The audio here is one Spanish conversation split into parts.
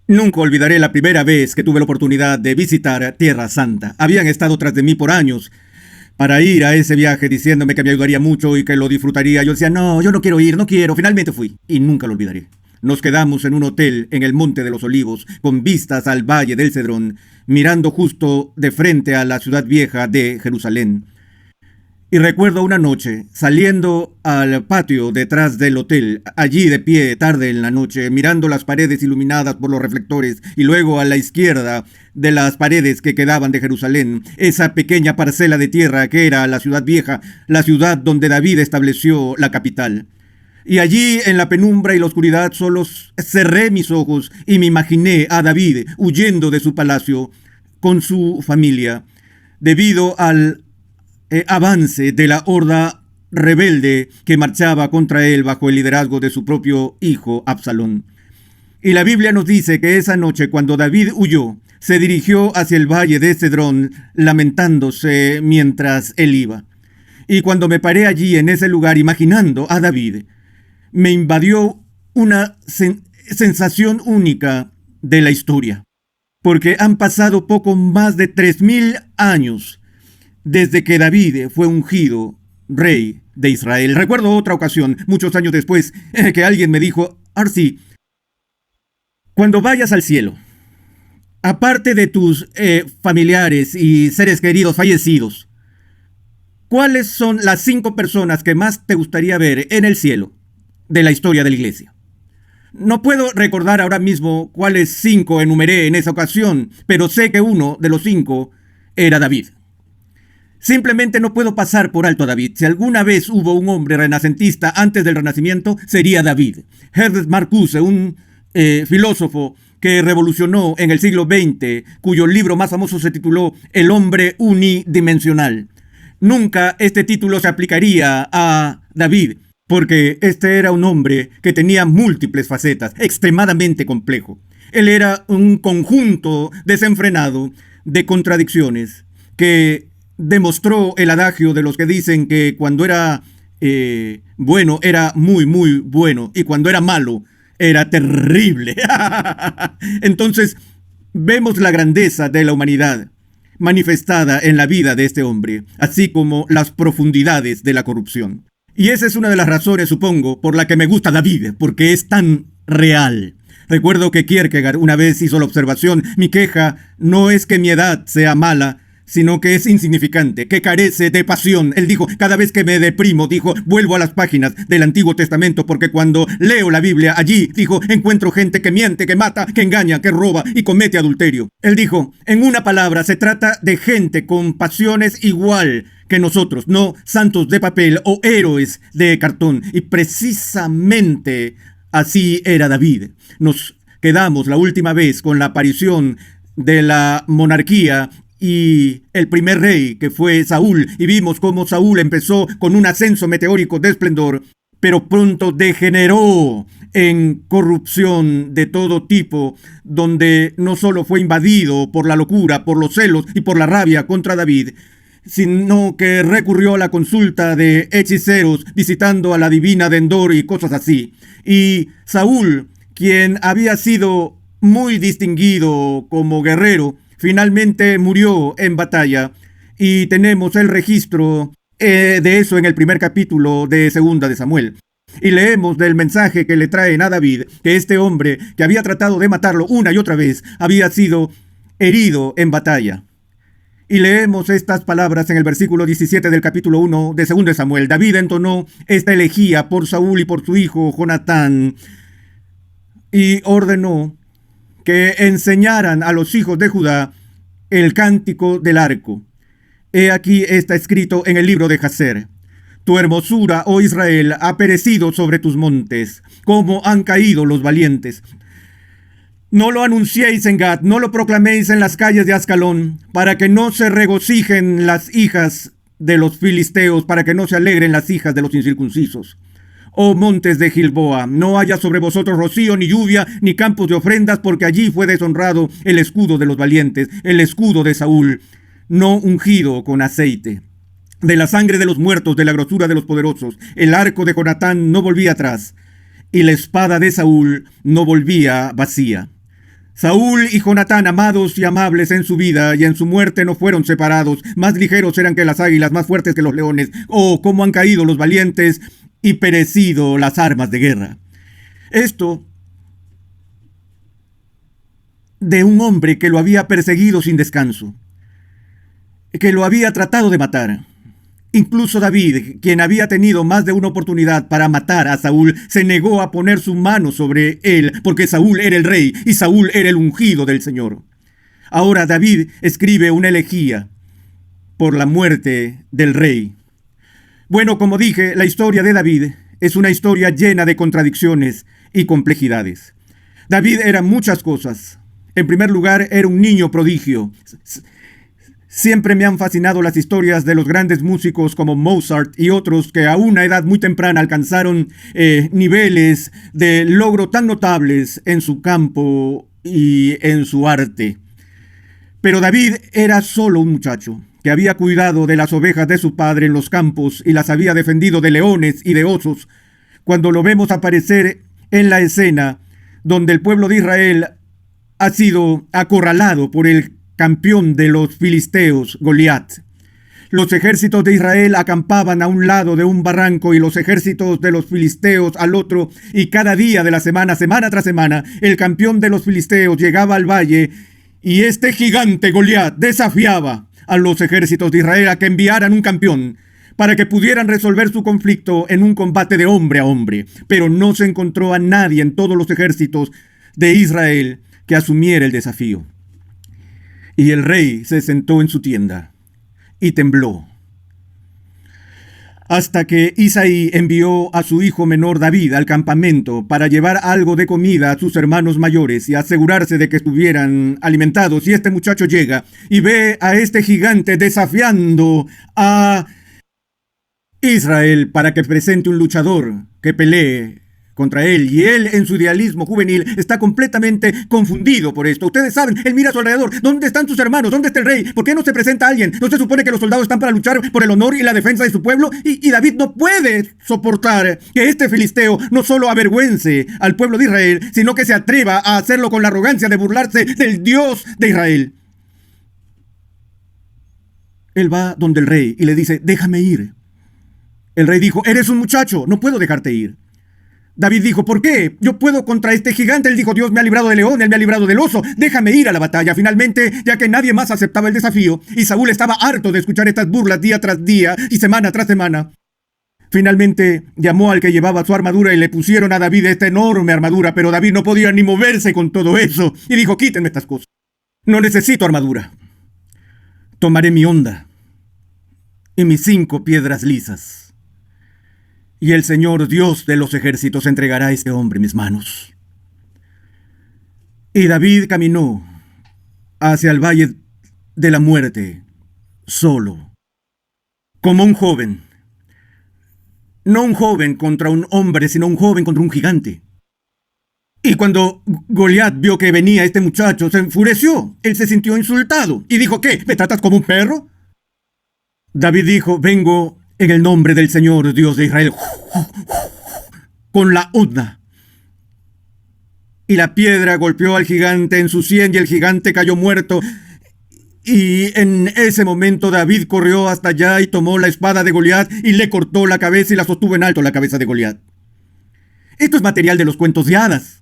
Nunca olvidaré la primera vez que tuve la oportunidad de visitar Tierra Santa. Habían estado tras de mí por años para ir a ese viaje diciéndome que me ayudaría mucho y que lo disfrutaría. Yo decía, no, yo no quiero ir, no quiero. Finalmente fui y nunca lo olvidaré. Nos quedamos en un hotel en el Monte de los Olivos, con vistas al Valle del Cedrón, mirando justo de frente a la ciudad vieja de Jerusalén. Y recuerdo una noche, saliendo al patio detrás del hotel, allí de pie, tarde en la noche, mirando las paredes iluminadas por los reflectores y luego a la izquierda de las paredes que quedaban de Jerusalén, esa pequeña parcela de tierra que era la ciudad vieja, la ciudad donde David estableció la capital. Y allí, en la penumbra y la oscuridad, solo cerré mis ojos y me imaginé a David huyendo de su palacio con su familia, debido al avance de la horda rebelde que marchaba contra él bajo el liderazgo de su propio hijo Absalón. Y la Biblia nos dice que esa noche, cuando David huyó, se dirigió hacia el valle de Cedrón, lamentándose mientras él iba. Y cuando me paré allí en ese lugar imaginando a David, me invadió una sensación única de la historia, porque han pasado poco más de 3000 años desde que David fue ungido rey de Israel. Recuerdo otra ocasión, muchos años después, que alguien me dijo, Arsi, cuando vayas al cielo, aparte de tus familiares y seres queridos fallecidos, ¿cuáles son las 5 personas que más te gustaría ver en el cielo de la historia de la iglesia? No puedo recordar ahora mismo cuáles 5 enumeré en esa ocasión, pero sé que uno de los 5 era David. Simplemente no puedo pasar por alto a David. Si alguna vez hubo un hombre renacentista antes del Renacimiento, sería David. Herbert Marcuse, un filósofo que revolucionó en el siglo XX, cuyo libro más famoso se tituló El hombre unidimensional. Nunca este título se aplicaría a David, porque este era un hombre que tenía múltiples facetas, extremadamente complejo. Él era un conjunto desenfrenado de contradicciones que demostró el adagio de los que dicen que cuando era bueno era muy, muy bueno y cuando era malo era terrible. Entonces vemos la grandeza de la humanidad manifestada en la vida de este hombre, así como las profundidades de la corrupción. Y esa es una de las razones, supongo, por la que me gusta David, porque es tan real. Recuerdo que Kierkegaard una vez hizo la observación, mi queja no es que mi edad sea mala, sino que es insignificante, que carece de pasión. Él dijo, cada vez que me deprimo, dijo, vuelvo a las páginas del Antiguo Testamento, porque cuando leo la Biblia, allí, dijo, encuentro gente que miente, que mata, que engaña, que roba y comete adulterio. Él dijo, en una palabra, se trata de gente con pasiones igual que nosotros, no santos de papel o héroes de cartón. Y precisamente así era David. Nos quedamos la última vez con la aparición de la monarquía y el primer rey, que fue Saúl, y vimos cómo Saúl empezó con un ascenso meteórico de esplendor, pero pronto degeneró en corrupción de todo tipo, donde no solo fue invadido por la locura, por los celos y por la rabia contra David, sino que recurrió a la consulta de hechiceros, visitando a la divina de Endor y cosas así. Y Saúl, quien había sido muy distinguido como guerrero, finalmente murió en batalla, y tenemos el registro de eso en el primer capítulo de Segunda de Samuel. Y leemos del mensaje que le traen a David, que este hombre que había tratado de matarlo una y otra vez, había sido herido en batalla. Y leemos estas palabras en el versículo 17 del capítulo 1 de Segunda de Samuel. David entonó esta elegía por Saúl y por su hijo Jonatán, y ordenó que enseñaran a los hijos de Judá el cántico del arco. He aquí está escrito en el libro de Jaser. Tu hermosura, oh Israel, ha perecido sobre tus montes, como han caído los valientes. No lo anunciéis en Gad, no lo proclaméis en las calles de Ascalón, para que no se regocijen las hijas de los filisteos, para que no se alegren las hijas de los incircuncisos. Oh montes de Gilboa, no haya sobre vosotros rocío, ni lluvia, ni campos de ofrendas, porque allí fue deshonrado el escudo de los valientes, el escudo de Saúl, no ungido con aceite. De la sangre de los muertos, de la grosura de los poderosos, el arco de Jonatán no volvía atrás, y la espada de Saúl no volvía vacía. Saúl y Jonatán, amados y amables en su vida y en su muerte, no fueron separados. Más ligeros eran que las águilas, más fuertes que los leones. Oh, cómo han caído los valientes y perecido las armas de guerra. Esto de un hombre que lo había perseguido sin descanso, que lo había tratado de matar. Incluso David, quien había tenido más de una oportunidad para matar a Saúl, se negó a poner su mano sobre él, porque Saúl era el rey y Saúl era el ungido del Señor. Ahora David escribe una elegía por la muerte del rey. Bueno, como dije, la historia de David es una historia llena de contradicciones y complejidades. David era muchas cosas. En primer lugar, era un niño prodigio. Siempre me han fascinado las historias de los grandes músicos como Mozart y otros que a una edad muy temprana alcanzaron niveles de logro tan notables en su campo y en su arte. Pero David era solo un muchacho que había cuidado de las ovejas de su padre en los campos y las había defendido de leones y de osos. Cuando lo vemos aparecer en la escena donde el pueblo de Israel ha sido acorralado por el campeón de los filisteos, Goliat. Los ejércitos de Israel acampaban a un lado de un barranco y los ejércitos de los filisteos al otro, y cada día de la semana, semana tras semana, el campeón de los filisteos llegaba al valle y este gigante Goliat desafiaba a los ejércitos de Israel a que enviaran un campeón para que pudieran resolver su conflicto en un combate de hombre a hombre. Pero no se encontró a nadie en todos los ejércitos de Israel que asumiera el desafío. Y el rey se sentó en su tienda y tembló, hasta que Isaí envió a su hijo menor David al campamento para llevar algo de comida a sus hermanos mayores y asegurarse de que estuvieran alimentados. Y este muchacho llega y ve a este gigante desafiando a Israel para que presente un luchador que pelee contra él, y él en su idealismo juvenil está completamente confundido por esto. Ustedes saben, él mira a su alrededor. ¿Dónde están sus hermanos? ¿Dónde está el rey? ¿Por qué no se presenta alguien? ¿No se supone que los soldados están para luchar por el honor y la defensa de su pueblo? Y David no puede soportar que este filisteo no solo avergüence al pueblo de Israel, sino que se atreva a hacerlo con la arrogancia de burlarse del Dios de Israel. Él va donde el rey y le dice: déjame ir. El rey dijo: eres un muchacho, no puedo dejarte ir. David dijo: ¿por qué? Yo puedo contra este gigante. Él dijo: Dios me ha librado del león, él me ha librado del oso. Déjame ir a la batalla. Finalmente, ya que nadie más aceptaba el desafío, y Saúl estaba harto de escuchar estas burlas día tras día y semana tras semana, finalmente llamó al que llevaba su armadura y le pusieron a David esta enorme armadura, pero David no podía ni moverse con todo eso. Y dijo: quítenme estas cosas. No necesito armadura. Tomaré mi honda y mis 5 piedras lisas. Y el Señor Dios de los ejércitos entregará a este hombre en mis manos. Y David caminó hacia el valle de la muerte, solo, como un joven. No un joven contra un hombre, sino un joven contra un gigante. Y cuando Goliat vio que venía este muchacho, se enfureció. Él se sintió insultado y dijo: ¿qué? ¿Me tratas como un perro? David dijo: vengo en el nombre del Señor Dios de Israel, con la onda. Y la piedra golpeó al gigante en su sien y el gigante cayó muerto. Y en ese momento David corrió hasta allá y tomó la espada de Goliat y le cortó la cabeza y la sostuvo en alto la cabeza de Goliat. Esto es material de los cuentos de hadas,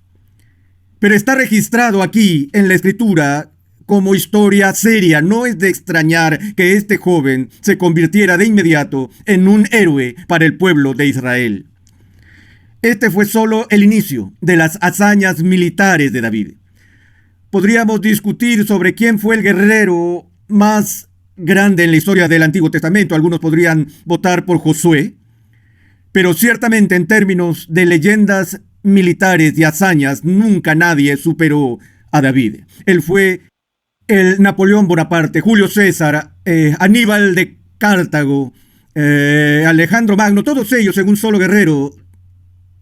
pero está registrado aquí en la escritura como historia seria. No es de extrañar que este joven se convirtiera de inmediato en un héroe para el pueblo de Israel. Este fue solo el inicio de las hazañas militares de David. Podríamos discutir sobre quién fue el guerrero más grande en la historia del Antiguo Testamento. Algunos podrían votar por Josué, pero ciertamente en términos de leyendas militares y hazañas, nunca nadie superó a David. Él fue el Napoleón Bonaparte, Julio César, Aníbal de Cartago, Alejandro Magno, todos ellos en un solo guerrero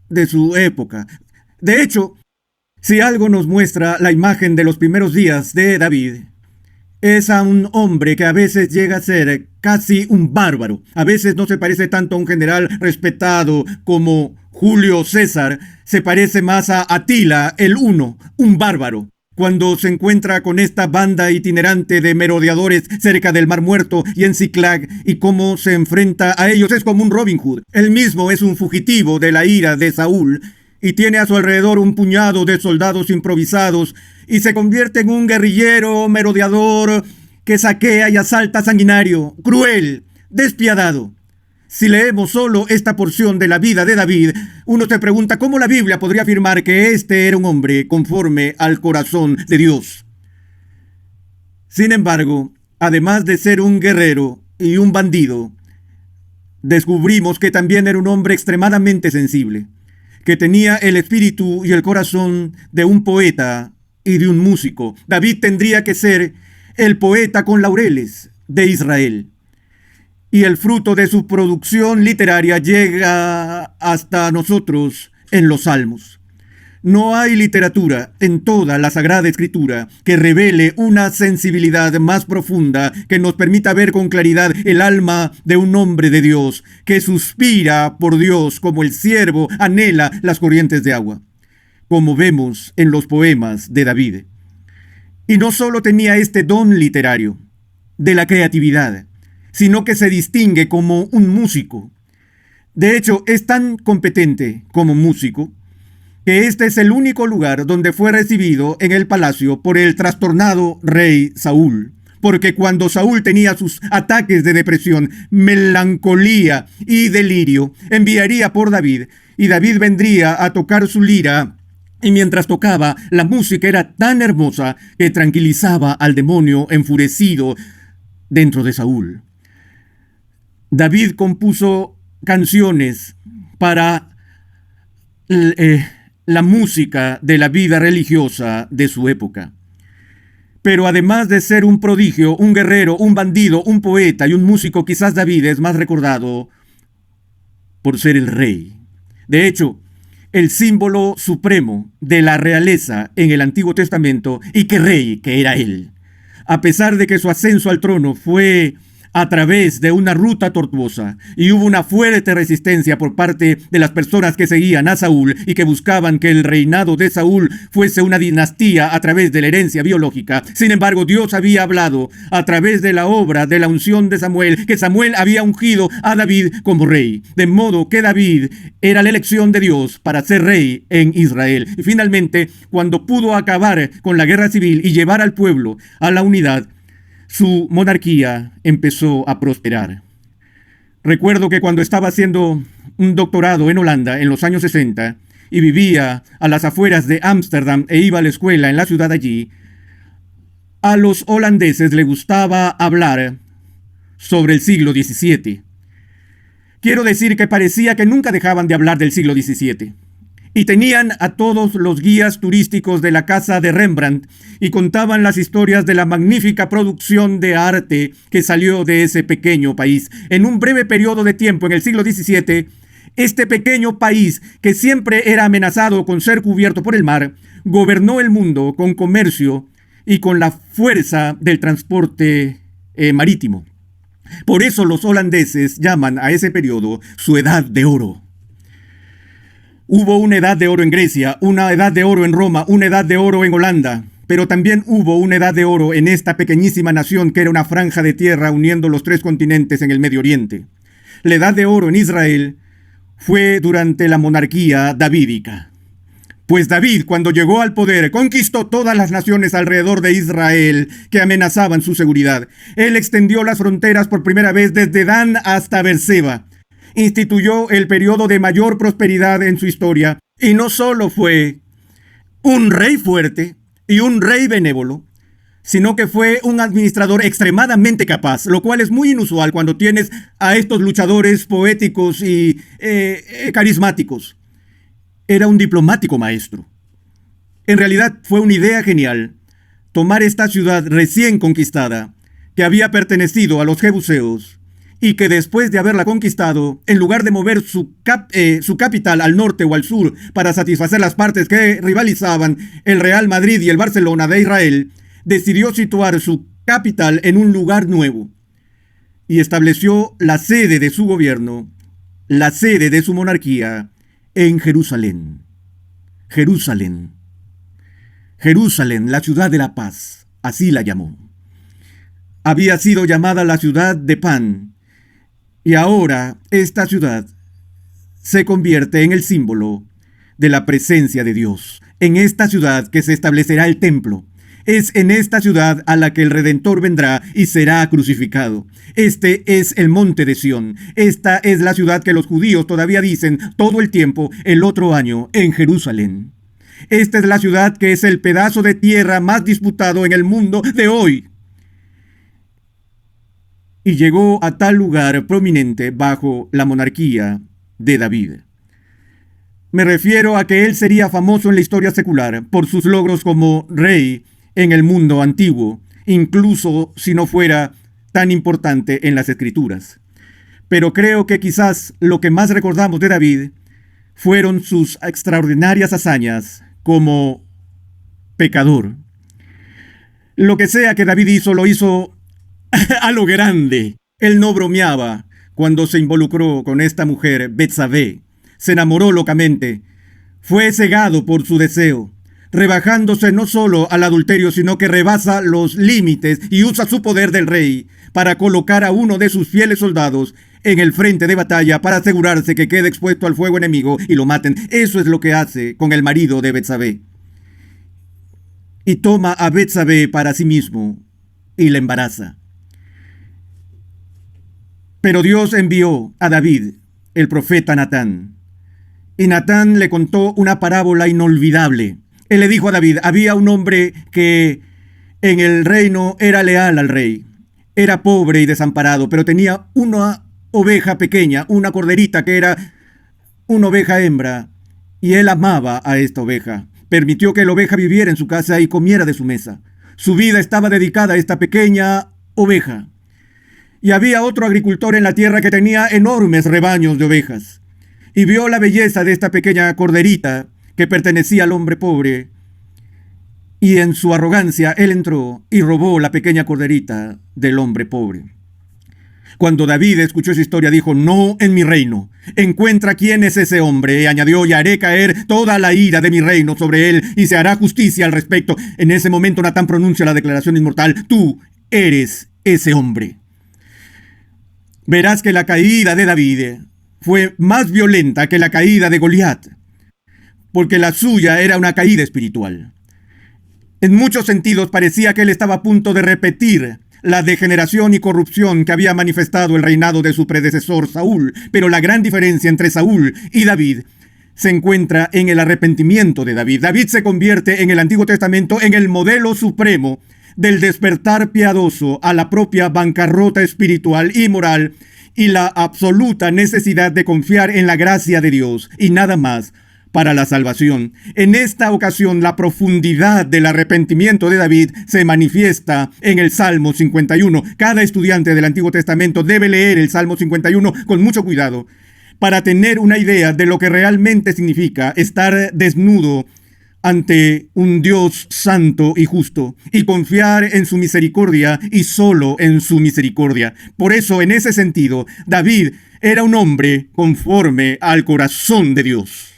de su época. De hecho, si algo nos muestra la imagen de los primeros días de David, es a un hombre que a veces llega a ser casi un bárbaro. A veces no se parece tanto a un general respetado como Julio César, se parece más a Atila el Huno, un bárbaro. cuando se encuentra con esta banda itinerante de merodeadores cerca del Mar Muerto y en Ziklag, y cómo se enfrenta a ellos. Es como un Robin Hood. Él mismo es un fugitivo de la ira de Saúl y tiene a su alrededor un puñado de soldados improvisados y se convierte en un guerrillero merodeador que saquea y asalta, sanguinario, cruel, despiadado. Si leemos solo esta porción de la vida de David, uno se pregunta cómo la Biblia podría afirmar que este era un hombre conforme al corazón de Dios. Sin embargo, además de ser un guerrero y un bandido, descubrimos que también era un hombre extremadamente sensible, que tenía el espíritu y el corazón de un poeta y de un músico. David tendría que ser el poeta con laureles de Israel. Y el fruto de su producción literaria llega hasta nosotros en los Salmos. No hay literatura en toda la Sagrada Escritura que revele una sensibilidad más profunda que nos permita ver con claridad el alma de un hombre de Dios que suspira por Dios como el ciervo anhela las corrientes de agua, como vemos en los poemas de David. Y no solo tenía este don literario de la creatividad, sino que se distingue como un músico. De hecho, es tan competente como músico que este es el único lugar donde fue recibido en el palacio por el trastornado rey Saúl. Porque cuando Saúl tenía sus ataques de depresión, melancolía y delirio, enviaría por David, y David vendría a tocar su lira, y mientras tocaba, la música era tan hermosa que tranquilizaba al demonio enfurecido dentro de Saúl. David compuso canciones para la música de la vida religiosa de su época. Pero además de ser un prodigio, un guerrero, un bandido, un poeta y un músico, quizás David es más recordado por ser el rey. De hecho, el símbolo supremo de la realeza en el Antiguo Testamento, y qué rey que era él. A pesar de que su ascenso al trono fue a través de una ruta tortuosa y hubo una fuerte resistencia por parte de las personas que seguían a Saúl y que buscaban que el reinado de Saúl fuese una dinastía a través de la herencia biológica. Sin embargo, Dios había hablado a través de la obra de la unción de Samuel, que Samuel había ungido a David como rey, de modo que David era la elección de Dios para ser rey en Israel. Y finalmente, cuando pudo acabar con la guerra civil y llevar al pueblo a la unidad, su monarquía empezó a prosperar. Recuerdo que cuando estaba haciendo un doctorado en Holanda en los años 60 y vivía a las afueras de Ámsterdam e iba a la escuela en la ciudad allí, a los holandeses les gustaba hablar sobre el siglo XVII. Quiero decir que parecía que nunca dejaban de hablar del siglo XVII. Y tenían a todos los guías turísticos de la casa de Rembrandt y contaban las historias de la magnífica producción de arte que salió de ese pequeño país. En un breve periodo de tiempo en el siglo XVII, este pequeño país, que siempre era amenazado con ser cubierto por el mar, gobernó el mundo con comercio y con la fuerza del transporte marítimo. Por eso los holandeses llaman a ese periodo su Edad de Oro. Hubo una edad de oro en Grecia, una edad de oro en Roma, una edad de oro en Holanda, pero también hubo una edad de oro en esta pequeñísima nación que era una franja de tierra uniendo los 3 continentes en el Medio Oriente. La edad de oro en Israel fue durante la monarquía davídica. Pues David, cuando llegó al poder, conquistó todas las naciones alrededor de Israel que amenazaban su seguridad. Él extendió las fronteras por primera vez desde Dan hasta Beerseba. Instituyó el periodo de mayor prosperidad en su historia, y no solo fue un rey fuerte y un rey benévolo, sino que fue un administrador extremadamente capaz, lo cual es muy inusual cuando tienes a estos luchadores poéticos y carismáticos. Era un diplomático maestro. En realidad fue una idea genial tomar esta ciudad recién conquistada, que había pertenecido a los jebuseos, y que después de haberla conquistado, en lugar de mover su capital al norte o al sur para satisfacer las partes que rivalizaban, el Real Madrid y el Barcelona de Israel, decidió situar su capital en un lugar nuevo y estableció la sede de su gobierno, la sede de su monarquía, en Jerusalén. Jerusalén. Jerusalén, la ciudad de la paz, así la llamó. Había sido llamada la ciudad de pan, y ahora esta ciudad se convierte en el símbolo de la presencia de Dios. En esta ciudad que se establecerá el templo. Es en esta ciudad a la que el Redentor vendrá y será crucificado. Este es el monte de Sión. Esta es la ciudad que los judíos todavía dicen todo el tiempo el otro año en Jerusalén. Esta es la ciudad que es el pedazo de tierra más disputado en el mundo de hoy. Y llegó a tal lugar prominente bajo la monarquía de David. Me refiero a que él sería famoso en la historia secular por sus logros como rey en el mundo antiguo, incluso si no fuera tan importante en las escrituras. Pero creo que quizás lo que más recordamos de David fueron sus extraordinarias hazañas como pecador. Lo que sea que David hizo, lo hizo a lo grande. Él no bromeaba cuando se involucró con esta mujer, Betsabé. Se enamoró locamente. Fue cegado por su deseo, rebajándose no solo al adulterio, sino que rebasa los límites y usa su poder del rey para colocar a uno de sus fieles soldados en el frente de batalla para asegurarse que quede expuesto al fuego enemigo y lo maten. Eso es lo que hace con el marido de Betsabé. Y toma a Betsabé para sí mismo y la embaraza. Pero Dios envió a David el profeta Natán. Y Natán le contó una parábola inolvidable. Él le dijo a David, había un hombre que en el reino era leal al rey. Era pobre y desamparado, pero tenía una oveja pequeña, una corderita que era una oveja hembra. Y él amaba a esta oveja. Permitió que la oveja viviera en su casa y comiera de su mesa. Su vida estaba dedicada a esta pequeña oveja. Y había otro agricultor en la tierra que tenía enormes rebaños de ovejas. Y vio la belleza de esta pequeña corderita que pertenecía al hombre pobre. Y en su arrogancia él entró y robó la pequeña corderita del hombre pobre. Cuando David escuchó esa historia dijo, no en mi reino. Encuentra quién es ese hombre. Y añadió, y haré caer toda la ira de mi reino sobre él y se hará justicia al respecto. En ese momento Natán pronuncia la declaración inmortal, tú eres ese hombre. Verás que la caída de David fue más violenta que la caída de Goliat, porque la suya era una caída espiritual. En muchos sentidos parecía que él estaba a punto de repetir la degeneración y corrupción que había manifestado el reinado de su predecesor Saúl, pero la gran diferencia entre Saúl y David se encuentra en el arrepentimiento de David. David se convierte en el Antiguo Testamento en el modelo supremo del despertar piadoso a la propia bancarrota espiritual y moral y la absoluta necesidad de confiar en la gracia de Dios y nada más para la salvación. En esta ocasión, la profundidad del arrepentimiento de David se manifiesta en el Salmo 51. Cada estudiante del Antiguo Testamento debe leer el Salmo 51 con mucho cuidado para tener una idea de lo que realmente significa estar desnudo ante un Dios santo y justo, y confiar en su misericordia y solo en su misericordia. Por eso, en ese sentido, David era un hombre conforme al corazón de Dios.